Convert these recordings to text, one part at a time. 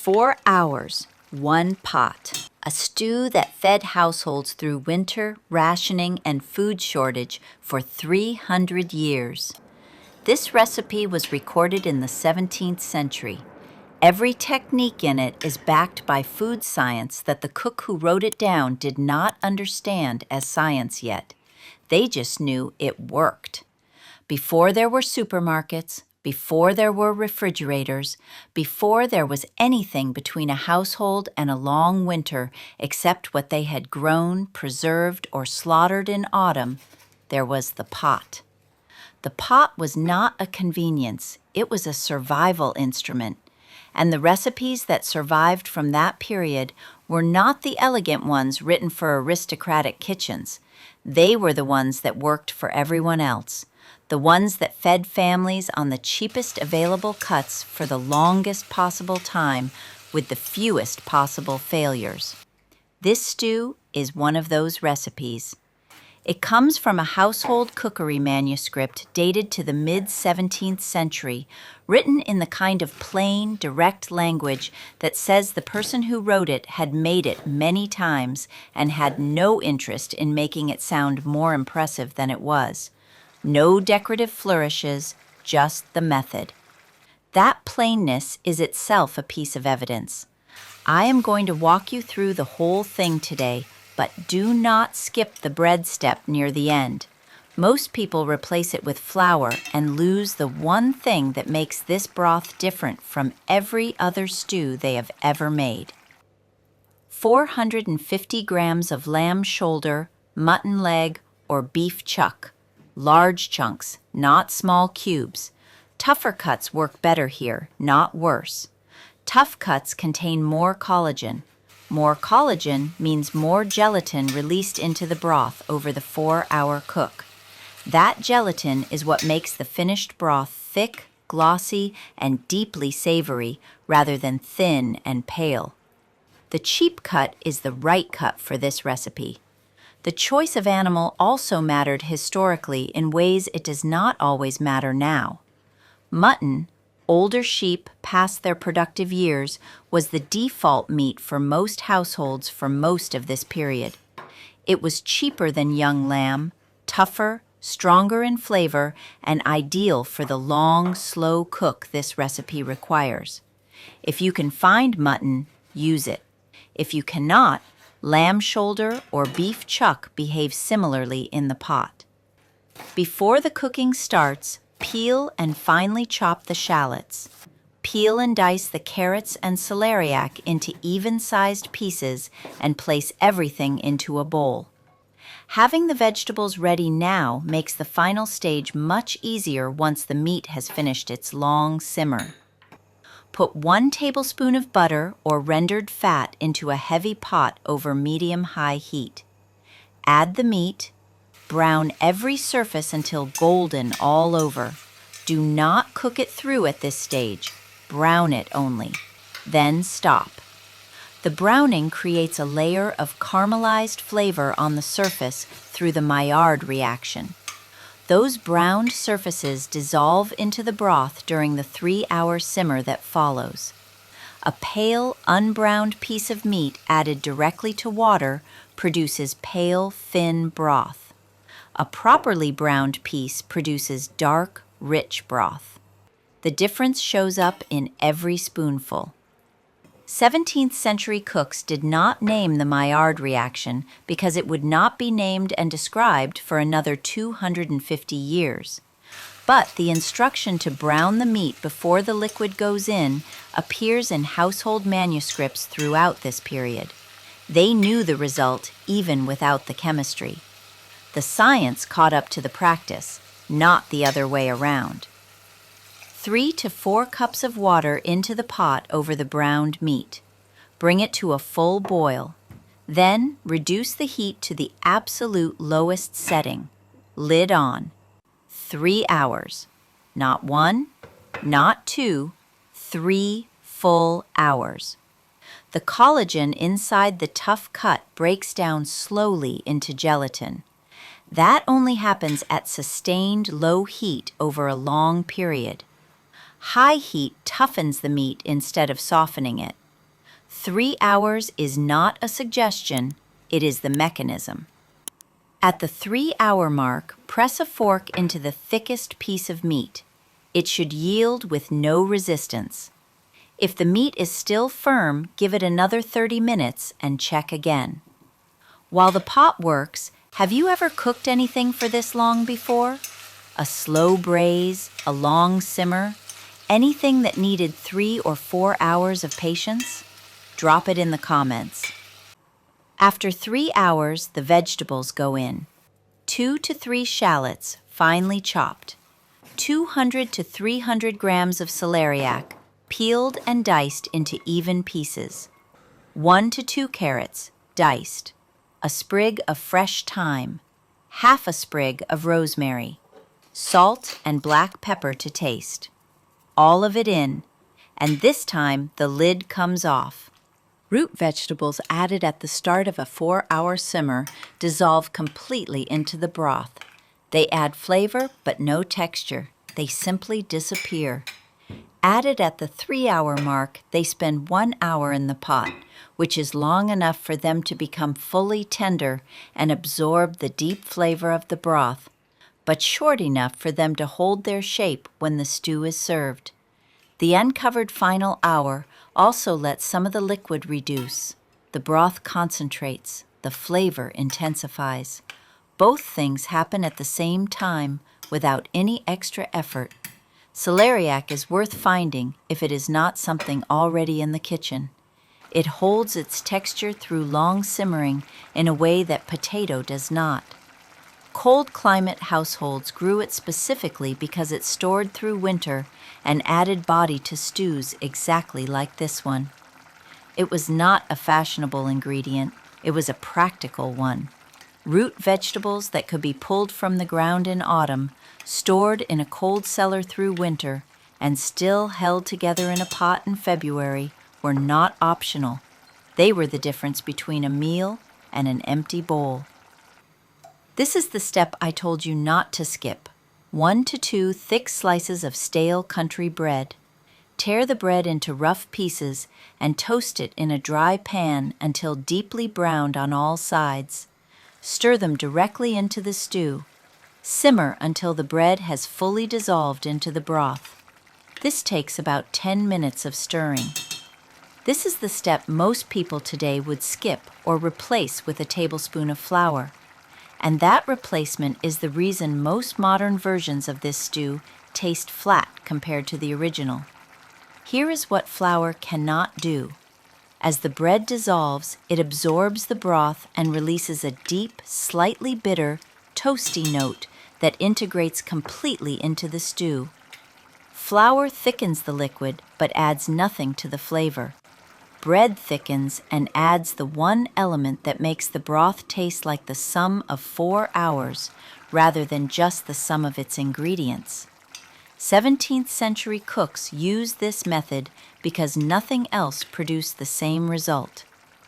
4 hours, 1 pot. A stew that fed households through winter, rationing, and food shortage for 300 years. This recipe was recorded in the 17th century. Every technique in it is backed by food science that the cook who wrote it down did not understand as science yet. They just knew it worked. Before there were supermarkets, before there were refrigerators, before there was anything between a household and a long winter except what they had grown, preserved, or slaughtered in autumn, there was the pot. The pot was not a convenience, it was a survival instrument, and the recipes that survived from that period were not the elegant ones written for aristocratic kitchens. They were the ones that worked for everyone else. The ones that fed families on the cheapest available cuts for the longest possible time with the fewest possible failures. This stew is one of those recipes. It comes from a household cookery manuscript dated to the mid-17th century, written in the kind of plain, direct language that says the person who wrote it had made it many times and had no interest in making it sound more impressive than it was. No decorative flourishes, just the method. That plainness is itself a piece of evidence. I am going to walk you through the whole thing today, but do not skip the bread step near the end. Most people replace it with flour and lose the one thing that makes this broth different from every other stew they have ever made. 450 grams of lamb shoulder, mutton leg, or beef chuck. Large chunks, not small cubes. Tougher cuts work better here, not worse. Tough cuts contain more collagen. More collagen means more gelatin released into the broth over the 4-hour cook. That gelatin is what makes the finished broth thick, glossy, and deeply savory rather than thin and pale. The cheap cut is the right cut for this recipe. The choice of animal also mattered historically in ways it does not always matter now. Mutton, older sheep past their productive years, was the default meat for most households for most of this period. It was cheaper than young lamb, tougher, stronger in flavor, and ideal for the long, slow cook this recipe requires. If you can find mutton, use it. If you cannot, lamb shoulder or beef chuck behave similarly in the pot. Before the cooking starts, peel and finely chop the shallots. Peel and dice the carrots and celeriac into even-sized pieces and place everything into a bowl. Having the vegetables ready now makes the final stage much easier once the meat has finished its long simmer. Put 1 tablespoon of butter or rendered fat into a heavy pot over medium-high heat. Add the meat. Brown every surface until golden all over. Do not cook it through at this stage. Brown it only. Then stop. The browning creates a layer of caramelized flavor on the surface through the Maillard reaction. Those browned surfaces dissolve into the broth during the 3-hour simmer that follows. A pale, unbrowned piece of meat added directly to water produces pale, thin broth. A properly browned piece produces dark, rich broth. The difference shows up in every spoonful. 17th century cooks did not name the Maillard reaction because it would not be named and described for another 250 years. But the instruction to brown the meat before the liquid goes in appears in household manuscripts throughout this period. They knew the result even without the chemistry. The science caught up to the practice, not the other way around. 3 to 4 cups of water into the pot over the browned meat. Bring it to a full boil. Then reduce the heat to the absolute lowest setting. Lid on. 3 hours. Not 1, not 2, 3 full hours. The collagen inside the tough cut breaks down slowly into gelatin. That only happens at sustained low heat over a long period. High heat toughens the meat instead of softening it. 3 hours is not a suggestion, it is the mechanism. At the 3-hour mark, press a fork into the thickest piece of meat. It should yield with no resistance. If the meat is still firm, give it another 30 minutes and check again. While the pot works, have you ever cooked anything for this long before? A slow braise, a long simmer, anything that needed 3 or 4 hours of patience? Drop it in the comments. After 3 hours, the vegetables go in. 2 to 3 shallots, finely chopped. 200 to 300 grams of celeriac, peeled and diced into even pieces. 1 to 2 carrots, diced. A sprig of fresh thyme. Half a sprig of rosemary. Salt and black pepper to taste. All of it in, and this time the lid comes off. Root vegetables added at the start of a 4-hour simmer dissolve completely into the broth. They add flavor but no texture. They simply disappear. Added at the 3-hour mark, they spend 1 hour in the pot, which is long enough for them to become fully tender and absorb the deep flavor of the broth, but short enough for them to hold their shape when the stew is served. The uncovered final hour also lets some of the liquid reduce. The broth concentrates, the flavor intensifies. Both things happen at the same time without any extra effort. Celeriac is worth finding if it is not something already in the kitchen. It holds its texture through long simmering in a way that potato does not. Cold climate households grew it specifically because it stored through winter and added body to stews exactly like this one. It was not a fashionable ingredient, it was a practical one. Root vegetables that could be pulled from the ground in autumn, stored in a cold cellar through winter, and still held together in a pot in February were not optional. They were the difference between a meal and an empty bowl. This is the step I told you not to skip. 1 to 2 thick slices of stale country bread. Tear the bread into rough pieces and toast it in a dry pan until deeply browned on all sides. Stir them directly into the stew. Simmer until the bread has fully dissolved into the broth. This takes about 10 minutes of stirring. This is the step most people today would skip or replace with a tablespoon of flour. And that replacement is the reason most modern versions of this stew taste flat compared to the original. Here is what flour cannot do. As the bread dissolves, it absorbs the broth and releases a deep, slightly bitter, toasty note that integrates completely into the stew. Flour thickens the liquid but adds nothing to the flavor. Bread thickens and adds the one element that makes the broth taste like the sum of 4 hours rather than just the sum of its ingredients. 17th century cooks used this method because nothing else produced the same result.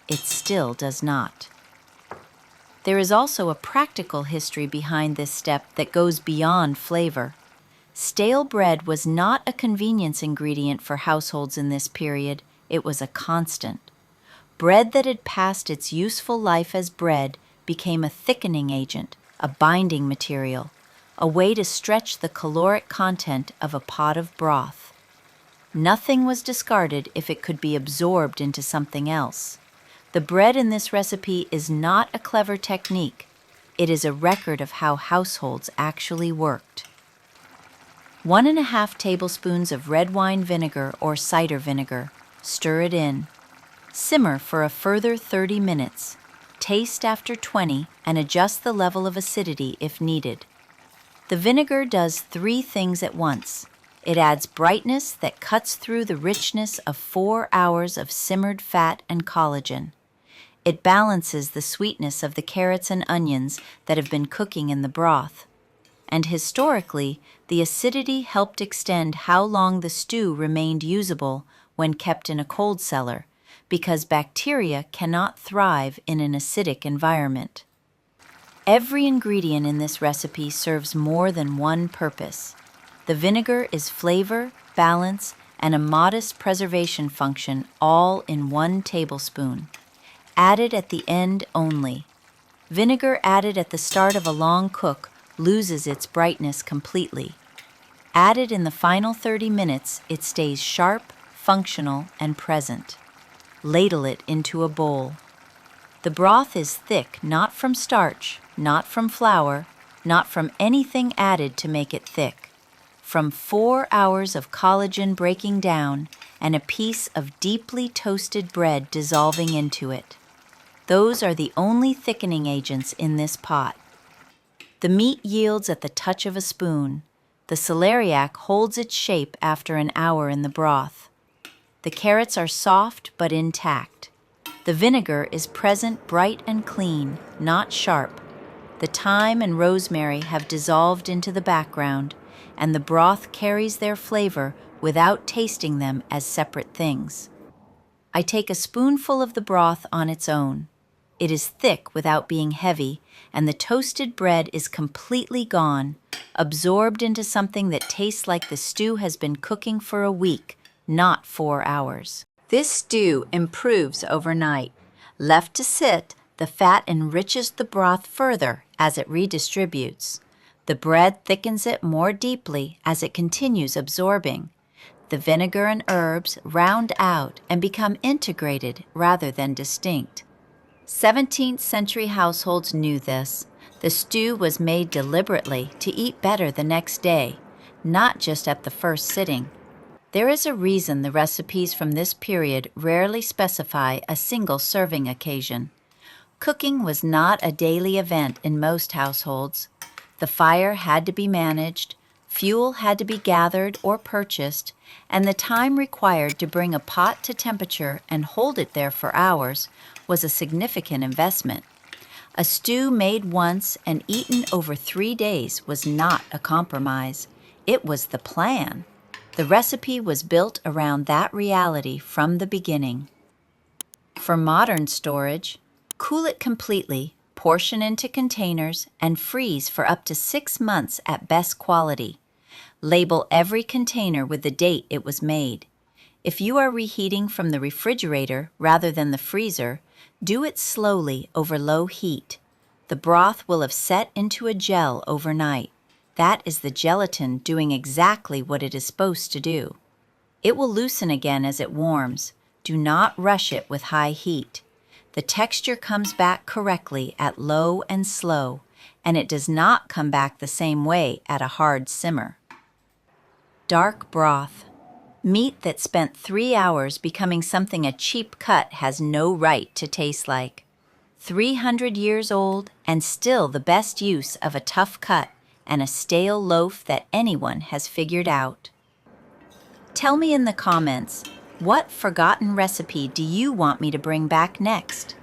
It still does not. There is also a practical history behind this step that goes beyond flavor. Stale bread was not a convenience ingredient for households in this period. It was a constant. Bread that had passed its useful life as bread became a thickening agent, a binding material, a way to stretch the caloric content of a pot of broth. Nothing was discarded if it could be absorbed into something else. The bread in this recipe is not a clever technique. It is a record of how households actually worked. 1½ tablespoons of red wine vinegar or cider vinegar. Stir it in. Simmer for a further 30 minutes. Taste after 20 and adjust the level of acidity if needed. The vinegar does 3 things at once. It adds brightness that cuts through the richness of 4 hours of simmered fat and collagen. It balances the sweetness of the carrots and onions that have been cooking in the broth. And historically, the acidity helped extend how long the stew remained usable when kept in a cold cellar, because bacteria cannot thrive in an acidic environment. Every ingredient in this recipe serves more than one purpose. The vinegar is flavor, balance, and a modest preservation function all in 1 tablespoon. Added at the end only. Vinegar added at the start of a long cook loses its brightness completely. Added in the final 30 minutes, it stays sharp, functional, and present. Ladle it into a bowl. The broth is thick not from starch, not from flour, not from anything added to make it thick. From 4 hours of collagen breaking down and a piece of deeply toasted bread dissolving into it. Those are the only thickening agents in this pot. The meat yields at the touch of a spoon. The celeriac holds its shape after an hour in the broth. The carrots are soft but intact. The vinegar is present bright and clean, not sharp. The thyme and rosemary have dissolved into the background, and the broth carries their flavor without tasting them as separate things. I take a spoonful of the broth on its own. It is thick without being heavy, and the toasted bread is completely gone, absorbed into something that tastes like the stew has been cooking for a week, not 4 hours. This stew improves overnight. Left to sit, the fat enriches the broth further as it redistributes. The bread thickens it more deeply as it continues absorbing. The vinegar and herbs round out and become integrated rather than distinct. 17th century households knew this. The stew was made deliberately to eat better the next day, not just at the first sitting. There is a reason the recipes from this period rarely specify a single serving occasion. Cooking was not a daily event in most households. The fire had to be managed, fuel had to be gathered or purchased, and the time required to bring a pot to temperature and hold it there for hours was a significant investment. A stew made once and eaten over 3 days was not a compromise. It was the plan. The recipe was built around that reality from the beginning. For modern storage, cool it completely, portion into containers, and freeze for up to 6 months at best quality. Label every container with the date it was made. If you are reheating from the refrigerator rather than the freezer, do it slowly over low heat. The broth will have set into a gel overnight. That is the gelatin doing exactly what it is supposed to do. It will loosen again as it warms. Do not rush it with high heat. The texture comes back correctly at low and slow, and it does not come back the same way at a hard simmer. Dark broth. Meat that spent 3 hours becoming something a cheap cut has no right to taste like. 300 years old and still the best use of a tough cut and a stale loaf that anyone has figured out. Tell me in the comments, what forgotten recipe do you want me to bring back next?